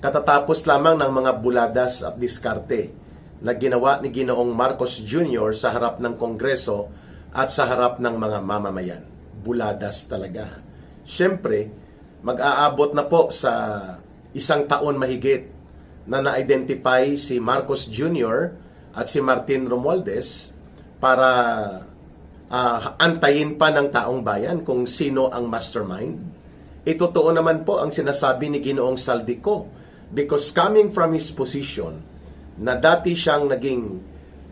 katatapos lamang ng mga buladas at diskarte na ginawa ni Ginoong Marcos Jr. sa harap ng Kongreso at sa harap ng mga mamamayan. Buladas talaga. Siyempre, mag-aabot na po sa 1 taon mahigit na na-identify si Marcos Jr. at si Martin Romualdez para antayin pa ng taong bayan kung sino ang mastermind. Totoo naman po ang sinasabi ni Ginoong Saldico because coming from his position na dati siyang naging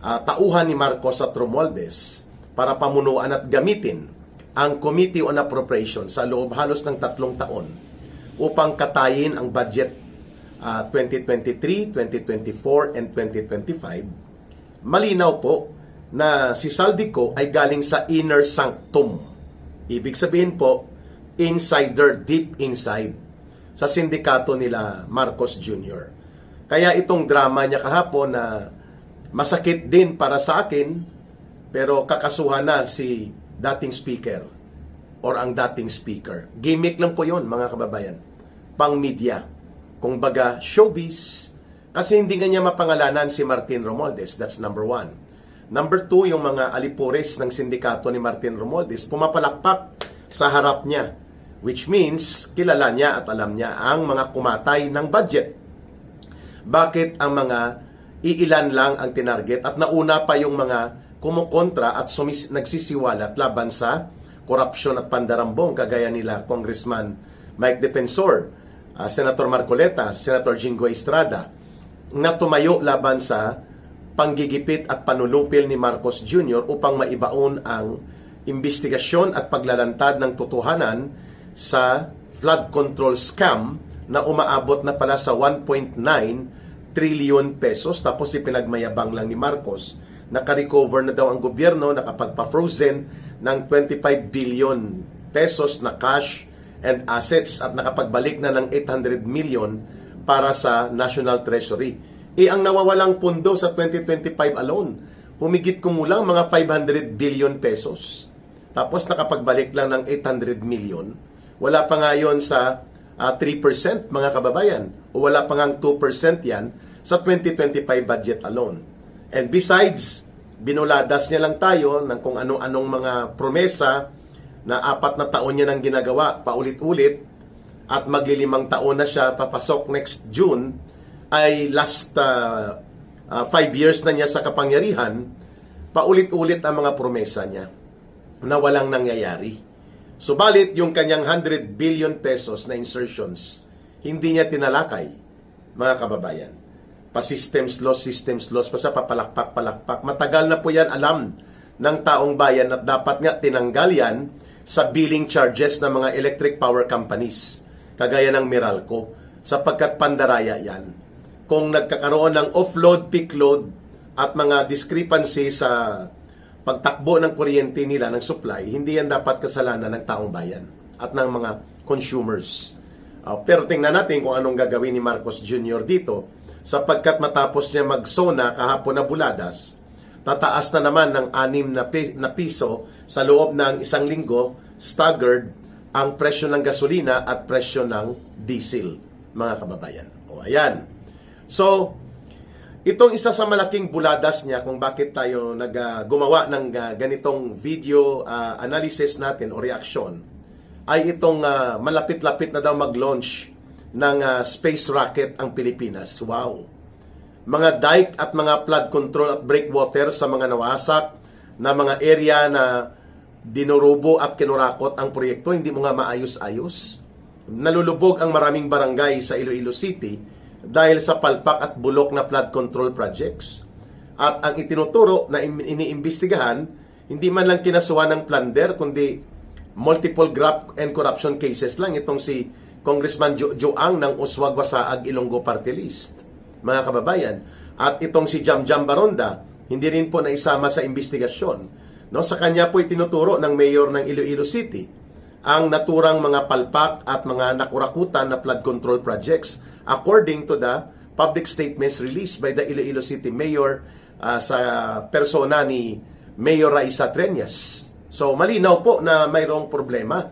tauhan ni Marcos at Romualdez para pamunuan at gamitin ang Committee on Appropriations sa loob halos ng 3 taon upang katayin ang budget 2023, 2024, and 2025, malinaw po na si Saldico ay galing sa inner sanctum. Ibig sabihin po, insider, deep inside, sa sindikato nila Marcos Jr. Kaya itong drama niya kahapon na masakit din para sa akin, pero kakasuhan na si dating speaker or ang dating speaker. Gimmick lang po yon mga kababayan. Pang media. Kung baga, showbiz. Kasi hindi nga niya mapangalanan si Martin Romualdez. That's number 1. Number 2, yung mga alipores ng sindikato ni Martin Romualdez pumapalakpak sa harap niya. Which means, kilala niya at alam niya ang mga kumatay ng budget. Bakit ang mga iilan lang ang tinarget at nauna pa yung mga kumukontra at nagsisiwalat laban sa korupsyon at pandarambong kagaya nila Congressman Mike Defensor, Senator Marcoleta, Senator Jinggoy Estrada, na tumayo laban sa panggigipit at panunupil ni Marcos Jr. upang maibaon ang investigasyon at paglalantad ng totohanan sa flood control scam na umaabot na pala sa 1.9 trillion pesos. Tapos ipinagmayabang lang ni Marcos, naka-recover na daw ang gobyerno, nakapagpa-frozen ng 25 billion pesos na cash and assets at nakapagbalik na ng 800 million para sa National Treasury. Ang nawawalang pundo sa 2025 alone, humigit kumulang mga 500 billion pesos. Tapos nakapagbalik lang ng 800 million. Wala pa nga yun sa 3% mga kababayan. O wala pa nga 2% yan sa 2025 budget alone. And besides, binuladas niya lang tayo ng kung anong mga promesa na 4 na taon niya nang ginagawa paulit-ulit at magli5 taon na siya papasok next June, ay last 5 years na niya sa kapangyarihan, paulit-ulit ang mga promesa niya na walang nangyayari. Subalit yung kanyang 100 billion pesos na insertions, hindi niya tinalakay, mga kababayan. Systems loss pa siya, papalakpak. Matagal na po yan alam ng taong bayan at dapat nga tinanggal yan sa billing charges ng mga electric power companies, kagaya ng Meralco, sapagkat pandaraya yan. Kung nagkakaroon ng offload, peak load, at mga discrepancy sa pagtakbo ng kuryente nila ng supply, hindi yan dapat kasalanan ng taong bayan at ng mga consumers. Pero tingnan natin kung anong gagawin ni Marcos Jr. dito, sapagkat matapos niya magsona kahapon na buladas, tataas na naman ng 6 na piso sa loob ng 1 linggo, staggered ang presyo ng gasolina at presyo ng diesel, mga kababayan. O ayan. So, itong isa sa malaking buladas niya kung bakit tayo gumawa ng ganitong video analysis natin o reaction, ay itong malapit-lapit na daw mag-launch ng space rocket ang Pilipinas. Wow! Mga dike at mga flood control at breakwater sa mga nawasak na mga area na dinurubo at kinurakot ang proyekto, hindi mo nga maayos-ayos. Nalulubog ang maraming barangay sa Iloilo City dahil sa palpak at bulok na flood control projects. At ang itinuturo na iniimbestigahan, hindi man lang kinasuhan ng plunder, kundi multiple graft and corruption cases lang itong si Congressman Joang ng Uswag Wasaag Ilonggo Party List, mga kababayan. At itong si Jamjam Baronda, hindi rin po naisama sa investigasyon. No, sa kanya po itinuturo ng mayor ng Iloilo City ang naturang mga palpak at mga nakurakutan na flood control projects according to the public statements released by the Iloilo City Mayor sa persona ni Mayor Raisa Treñas. So malinaw po na mayroong problema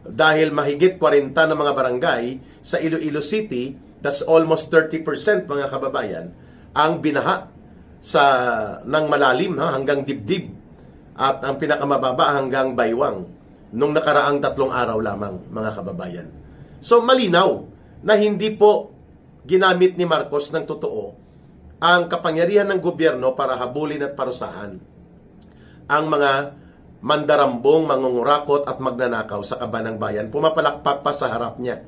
dahil mahigit 40 na mga barangay sa Iloilo City that's almost 30% mga kababayan, ang binaha ng malalim hanggang dibdib at ang pinakamababa hanggang baywang nung nakaraang 3 araw lamang mga kababayan. So malinaw na hindi po ginamit ni Marcos ng totoo ang kapangyarihan ng gobyerno para habulin at parusahan ang mga mandarambong, mangungurakot at magnanakaw sa kaban ng bayan. Pumapalakpak pa sa harap niya.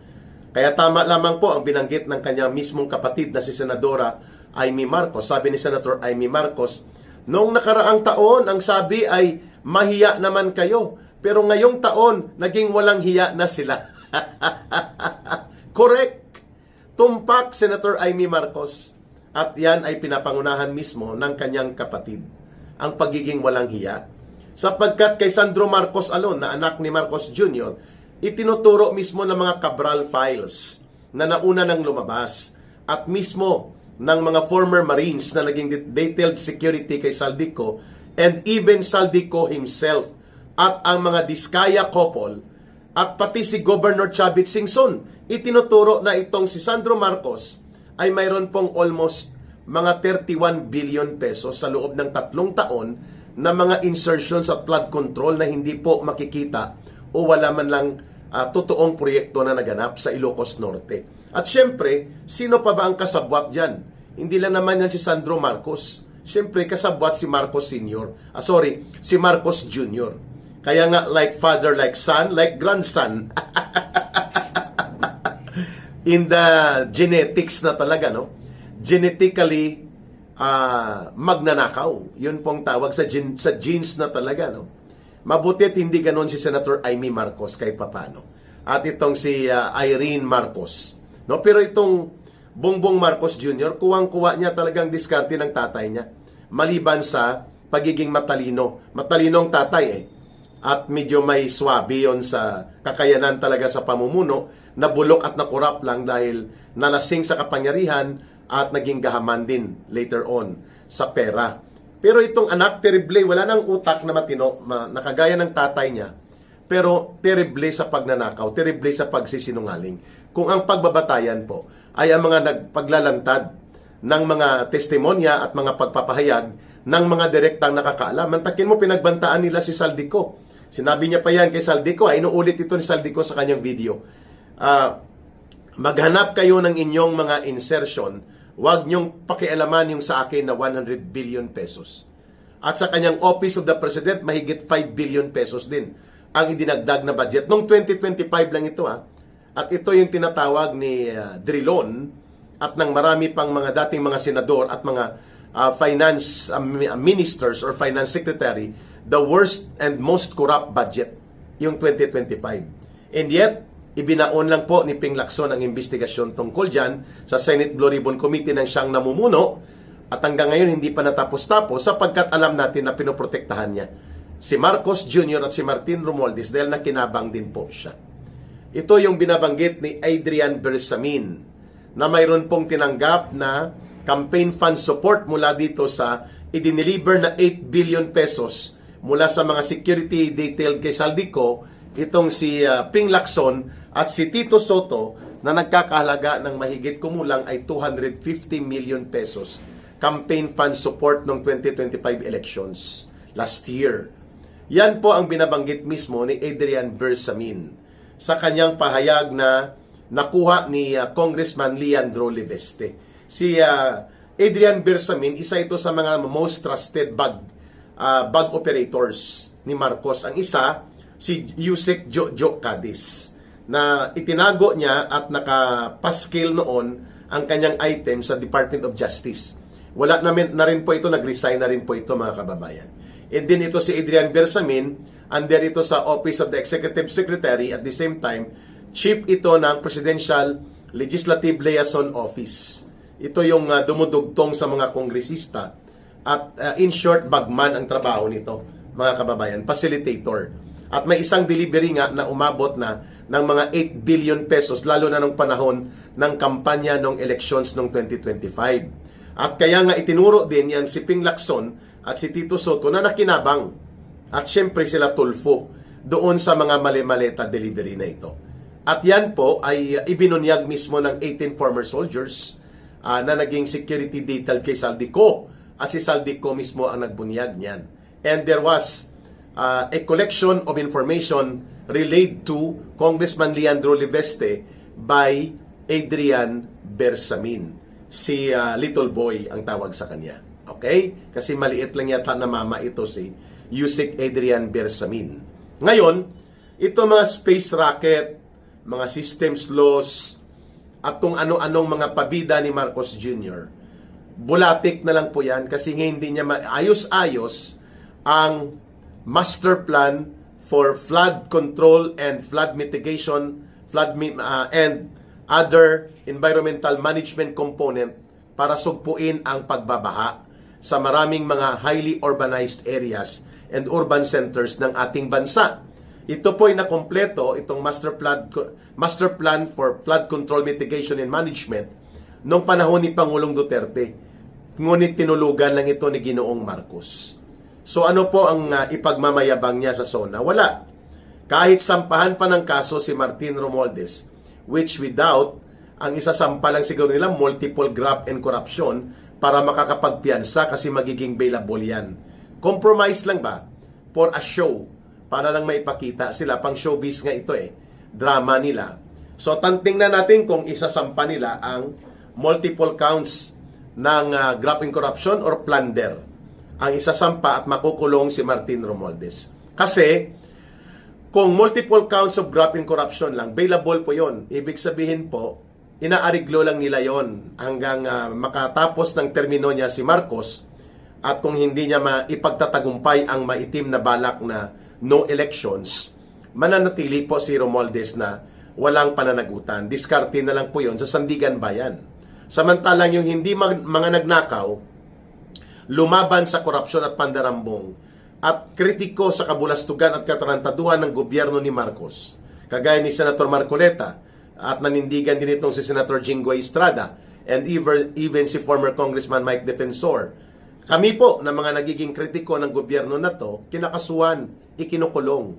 Kaya tama lamang po ang binanggit ng kanya mismong kapatid na si Senadora Amy Marcos. Sabi ni Senator Amy Marcos, noong nakaraang taon, ang sabi ay mahiya naman kayo. Pero ngayong taon, naging walang hiya na sila. Correct. Tumpak Senator Amy Marcos. At yan ay pinapangunahan mismo ng kanyang kapatid. Ang pagiging walang hiya. Sapagkat kay Sandro Marcos alone, na anak ni Marcos Jr., itinuturo mismo ng mga Cabral files na nauna nang lumabas. At mismo ng mga former Marines na naging detailed security kay Saldico and even Saldico himself at ang mga Diskaya couple at pati si Governor Chavit Singson. Itinuturo na itong si Sandro Marcos ay mayroon pong almost mga 31 billion pesos sa loob ng 3 taon na mga insertions at flood control na hindi po makikita o wala man lang totoong proyekto na naganap sa Ilocos Norte. At syempre, sino pa ba ang kasabwat dyan? Hindi lang naman yan si Sandro Marcos. Syempre, kasabwat si Marcos Sr. Si Marcos Jr. Kaya nga, like father, like son, like grandson. In the genetics na talaga, no? Genetically magnanakaw. Yun pong tawag sa genes na talaga, no? Mabutit hindi ganon si Senator Amy Marcos kahit papano. At itong si Irene Marcos, no? Pero itong Bongbong Marcos Jr., kuwang-kuwa niya talagang diskarte ng tatay niya. Maliban sa pagiging matalino. Matalino ang tatay At medyo may swabe yon sa kakayanan talaga sa pamumuno, na bulok at nakurap lang dahil nalasing sa kapangyarihan at naging gahaman din later on sa pera. Pero itong anak, terrible, wala nang utak na matino, nakagaya ng tatay niya, pero terrible sa pagnanakaw, terrible sa pagsisinungaling. Kung ang pagbabatayan po ay ang mga nagpaglalantad ng mga testimonya at mga pagpapahayag ng mga direktang nakakaalam. Mantakin mo, pinagbantaan nila si Saldico. Sinabi niya pa yan kay Saldico, inuulit ito ni Saldico sa kanyang video. Maghanap kayo ng inyong mga insertion, huwag niyong pakialaman yung sa akin na 100 billion pesos. At sa kanyang Office of the President, mahigit 5 billion pesos din ang idinagdag na budget. Noong 2025 lang ito At ito yung tinatawag ni Drilon at ng marami pang mga dating mga senador at mga finance ministers or finance secretary, the worst and most corrupt budget, yung 2025. And yet, ibinaon lang po ni Ping Lacson ang investigasyon tungkol dyan sa Senate Blue Ribbon Committee ng siyang namumuno, at hanggang ngayon hindi pa natapos-tapos sapagkat alam natin na pinoprotektahan niya si Marcos Jr. at si Martin Romualdez dahil nakinabang din po siya. Ito yung binabanggit ni Adrian Bersamin na mayroon pong tinanggap na campaign fund support mula dito sa idineliver na 8 billion pesos mula sa mga security detail kay Saldico, itong si Ping Lacson at si Tito Soto na nagkakahalaga ng mahigit kumulang ay 250 million pesos campaign fund support ng 2025 elections last year. Yan po ang binabanggit mismo ni Adrian Bersamin sa kanyang pahayag na nakuha ni Congressman Leandro Leveste. Si Adrian Bersamin, isa ito sa mga most trusted bag operators ni Marcos. Ang isa, si Yusek Jojo Cadiz, na itinago niya at nakapaskil noon ang kanyang item sa Department of Justice. Wala na rin po ito, nag-resign na rin po ito mga kababayan. And din ito si Adrian Bersamin, under ito sa Office of the Executive Secretary, at the same time, chief ito ng Presidential Legislative Liaison Office. Ito yung dumudugtong sa mga kongresista. At in short, bagman ang trabaho nito, mga kababayan, facilitator. At may isang delivery nga na umabot na ng mga 8 billion pesos, lalo na nung panahon ng kampanya ng elections noong 2025. At kaya nga itinuro din yan si Ping Lacson at si Tito Soto na nakinabang. At syempre sila tulfo doon sa mga mali-maleta delivery na ito. At yan po ay ibinunyag mismo ng 18 former soldiers na naging security detail kay Saldico. At si Saldico mismo ang nagbunyag niyan. And there was a collection of information relayed to Congressman Leandro Liveste by Adrian Bersamin. Si Little Boy ang tawag sa kanya. Okay? Kasi maliit lang yata na mama ito si Yusek Adrian Bersamin. Ngayon, ito mga space rocket, mga systems laws, at kung ano-anong mga pabida ni Marcos Jr., bulatik na lang po yan kasi hindi niya maayos-ayos ang master plan for flood control and flood mitigation, and other environmental management component para sugpuin ang pagbabaha sa maraming mga highly urbanized areas and urban centers ng ating bansa. Ito po ay nakompleto, itong master plan for flood control, mitigation, and management noong panahon ni Pangulong Duterte. Ngunit tinulugan lang ito ni Ginoong Marcos. So ano po ang ipagmamayabang niya sa SONA? Wala. Kahit sampahan pa ng kaso si Martin Romualdez, which without, ang isasampa lang siguro nila multiple graft and corruption para makakapagpiyansa kasi magiging bailable yan. Compromise lang ba? For a show. Para lang maipakita sila. Pang showbiz nga ito drama nila. So tingnan natin kung isasampa nila ang multiple counts ng graft and corruption or plunder. Ang isasampa at makukulong si Martin Romualdez. Kasi kung multiple counts of graft and corruption lang, bailable po yon. Ibig sabihin po, inaariglo lang nila yon hanggang makatapos ng termino niya si Marcos. At kung hindi niya maipagtatagumpay ang maitim na balak na no elections, mananatili po si Romualdez na walang pananagutan. Diskarte na lang po yon sa Sandigan Bayan. Samantalang yung hindi mga nagnakaw, lumaban sa korupsyon at pandarambong, at kritiko sa kabulastugan at katarantaduhan ng gobyerno ni Marcos, kagaya ni Senator Marcoleta, at nanindigan din itong si Senator Jinggoy Estrada, and even si former Congressman Mike Defensor. Kami po na mga nagiging kritiko ng gobyerno na to, kinakasuhan, ikinukulong.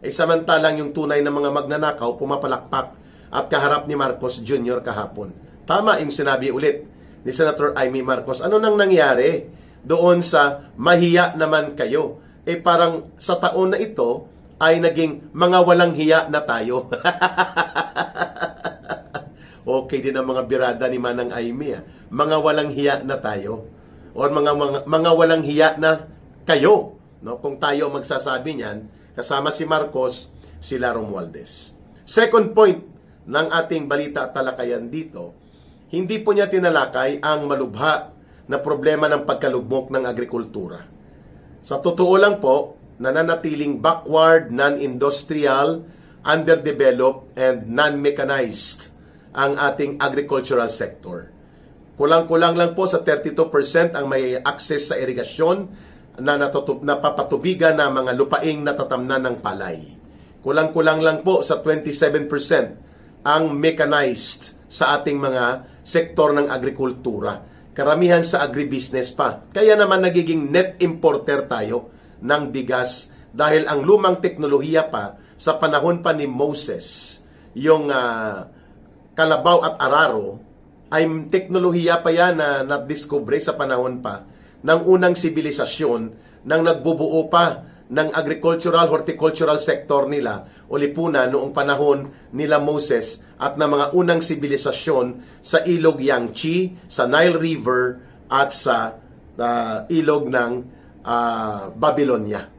Samantalang yung tunay na mga magnanakaw, pumapalakpak at kaharap ni Marcos Jr. kahapon. Tama yung sinabi ulit ni Senator Amy Marcos. Ano nang nangyari doon sa mahiya naman kayo? Parang sa taon na ito ay naging mga walang hiya na tayo. Okay din ang mga birada ni Manang Amy. Mga walang hiya na tayo. O mga walang hiya na kayo. No? Kung tayo magsasabi niyan, kasama si Marcos, sila Romualdez. Second point ng ating balita at talakayan dito, hindi po niya tinalakay ang malubha na problema ng pagkalugmok ng agrikultura. Sa totoo lang po, nananatiling backward, non-industrial, underdeveloped, and non-mechanized ang ating agricultural sector. Kulang-kulang lang po sa 32% ang may access sa irigasyon na napapatubigan na mga lupaing natatamnan ng palay. Kulang-kulang lang po sa 27% ang mechanized sa ating mga sektor ng agrikultura. Karamihan sa agribusiness pa. Kaya naman nagiging net importer tayo ng bigas dahil ang lumang teknolohiya pa sa panahon pa ni Moses, yung kalabaw at araro, ay teknolohiya pa yan na na-discover sa panahon pa ng unang sibilisasyon nang nagbubuo pa ng agricultural, horticultural sector nila o lipunan noong panahon nila Moses at ng mga unang sibilisasyon sa ilog Yangtze, sa Nile River at sa ilog ng Babylonia.